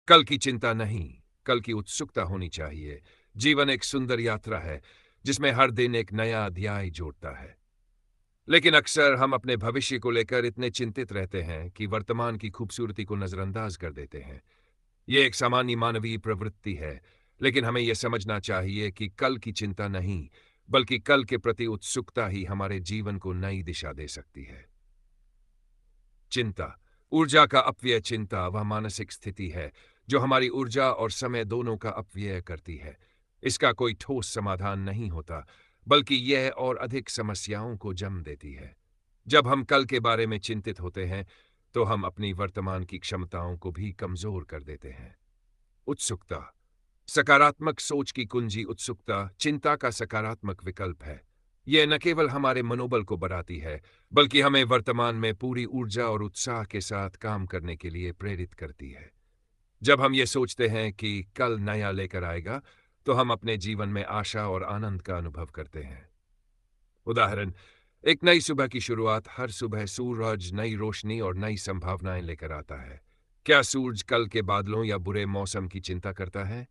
कल की चिंता नहीं, कल की उत्सुकता होनी चाहिए। जीवन एक सुंदर यात्रा है, जिसमें हर दिन एक नया अध्याय जोड़ता है। लेकिन अक्सर हम अपने भविष्य को लेकर इतने चिंतित रहते हैं कि वर्तमान की खूबसूरती को नजरअंदाज कर देते हैं। ये एक सामान्य मानवीय प्रवृत्ति है, लेकिन हमें यह समझना चाहिए कि कल की चिंता नहीं, बल्कि कल के प्रति उत्सुकता ही हमारे जीवन को नई दिशा दे सकती है। चिंता, ऊर्जा का अपव्यय। चिंता वह मानसिक स्थिति है जो हमारी ऊर्जा और समय दोनों का अपव्यय करती है। इसका कोई ठोस समाधान नहीं होता, बल्कि यह और अधिक समस्याओं को जन्म देती है। जब हम कल के बारे में चिंतित होते हैं, तो हम अपनी वर्तमान की क्षमताओं को भी कमजोर कर देते हैं। उत्सुकता, सकारात्मक सोच की कुंजी। उत्सुकता चिंता का सकारात्मक विकल्प है। यह न केवल हमारे मनोबल को बढ़ाती है, बल्कि हमें वर्तमान में पूरी ऊर्जा और उत्साह के साथ काम करने के लिए प्रेरित करती है। जब हम ये सोचते हैं कि कल नया लेकर आएगा, तो हम अपने जीवन में आशा और आनंद का अनुभव करते हैं। उदाहरण, एक नई सुबह की शुरुआत। हर सुबह सूरज नई रोशनी और नई संभावनाएं लेकर आता है। क्या सूरज कल के बादलों या बुरे मौसम की चिंता करता है?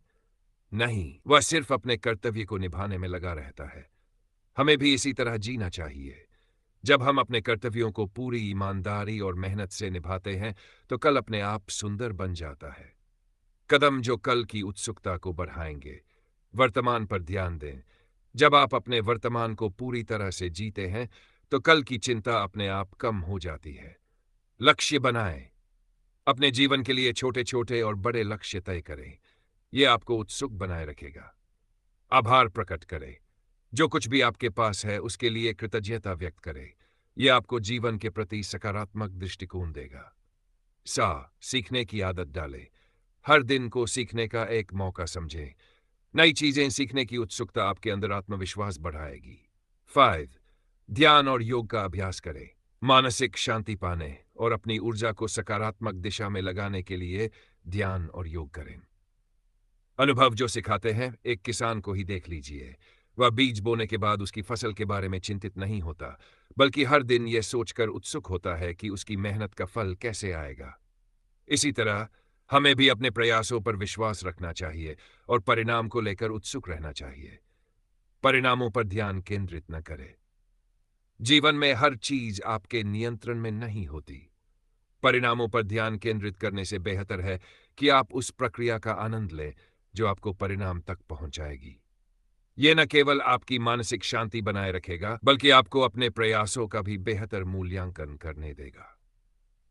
नहीं, वह सिर्फ अपने कर्तव्य को निभाने में लगा रहता है। हमें भी इसी तरह जीना चाहिए। जब हम अपने कर्तव्यों को पूरी ईमानदारी और मेहनत से निभाते हैं, तो कल अपने आप सुंदर बन जाता है। कदम जो कल की उत्सुकता को बढ़ाएंगे। वर्तमान पर ध्यान दें। जब आप अपने वर्तमान को पूरी तरह से जीते हैं, तो कल की चिंता अपने आप कम हो जाती है। लक्ष्य बनाएं। अपने जीवन के लिए छोटे छोटे और बड़े लक्ष्य तय करें। यह आपको उत्सुक बनाए रखेगा। आभार प्रकट करें। जो कुछ भी आपके पास है, उसके लिए कृतज्ञता व्यक्त करें। यह आपको जीवन के प्रति सकारात्मक दृष्टिकोण देगा। सीखने की आदत डालें। हर दिन को सीखने का एक मौका समझें। नई चीजें सीखने की उत्सुकता आपके अंदर आत्मविश्वास बढ़ाएगी। 5. ध्यान और योग का अभ्यास करें। मानसिक शांति पाने और अपनी ऊर्जा को सकारात्मक दिशा में लगाने के लिए ध्यान और योग करें। अनुभव जो सिखाते हैं, एक किसान को ही देख लीजिए। वह बीज बोने के बाद उसकी फसल के बारे में चिंतित नहीं होता, बल्कि हर दिन यह सोचकर उत्सुक होता है कि उसकी मेहनत का फल कैसे आएगा। इसी तरह हमें भी अपने प्रयासों पर विश्वास रखना चाहिए और परिणाम को लेकर उत्सुक रहना चाहिए। परिणामों पर ध्यान केंद्रित न करें। जीवन में हर चीज आपके नियंत्रण में नहीं होती। परिणामों पर ध्यान केंद्रित करने से बेहतर है कि आप उस प्रक्रिया का आनंद लें जो आपको परिणाम तक पहुंचाएगी। यह न केवल आपकी मानसिक शांति बनाए रखेगा, बल्कि आपको अपने प्रयासों का भी बेहतर मूल्यांकन करने देगा।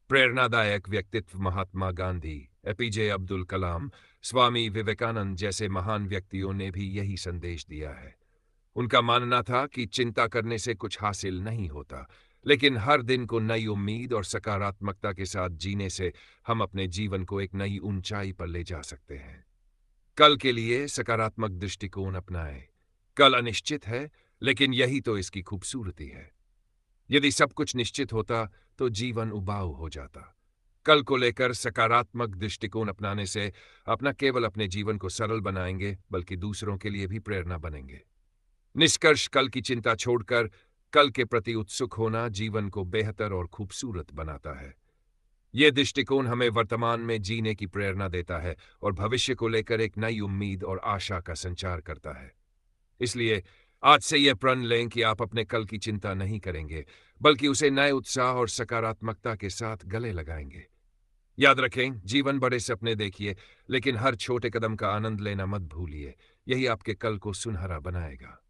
प्रेरणादायक व्यक्तित्व महात्मा गांधी, एपीजे अब्दुल कलाम, स्वामी विवेकानंद जैसे महान व्यक्तियों ने भी यही संदेश दिया है। उनका मानना था कि चिंता करने से कुछ हासिल नहीं होता, लेकिन हर दिन को नई उम्मीद और सकारात्मकता के साथ जीने से हम अपने जीवन को एक नई ऊंचाई पर ले जा सकते हैं। कल के लिए सकारात्मक दृष्टिकोण अपनाएं। कल अनिश्चित है, लेकिन यही तो इसकी खूबसूरती है। यदि सब कुछ निश्चित होता, तो जीवन उबाऊ हो जाता। कल को लेकर सकारात्मक दृष्टिकोण अपनाने से आप न केवल अपने जीवन को सरल बनाएंगे, बल्कि दूसरों के लिए भी प्रेरणा बनेंगे। निष्कर्ष, कल की चिंता छोड़कर कल के प्रति उत्सुक होना जीवन को बेहतर और खूबसूरत बनाता है। यह दृष्टिकोण हमें वर्तमान में जीने की प्रेरणा देता है और भविष्य को लेकर एक नई उम्मीद और आशा का संचार करता है। इसलिए आज से यह प्रण लें कि आप अपने कल की चिंता नहीं करेंगे, बल्कि उसे नए उत्साह और सकारात्मकता के साथ गले लगाएंगे। याद रखें, जीवन बड़े सपने देखिए, लेकिन हर छोटे कदम का आनंद लेना मत भूलिए। यही आपके कल को सुनहरा बनाएगा।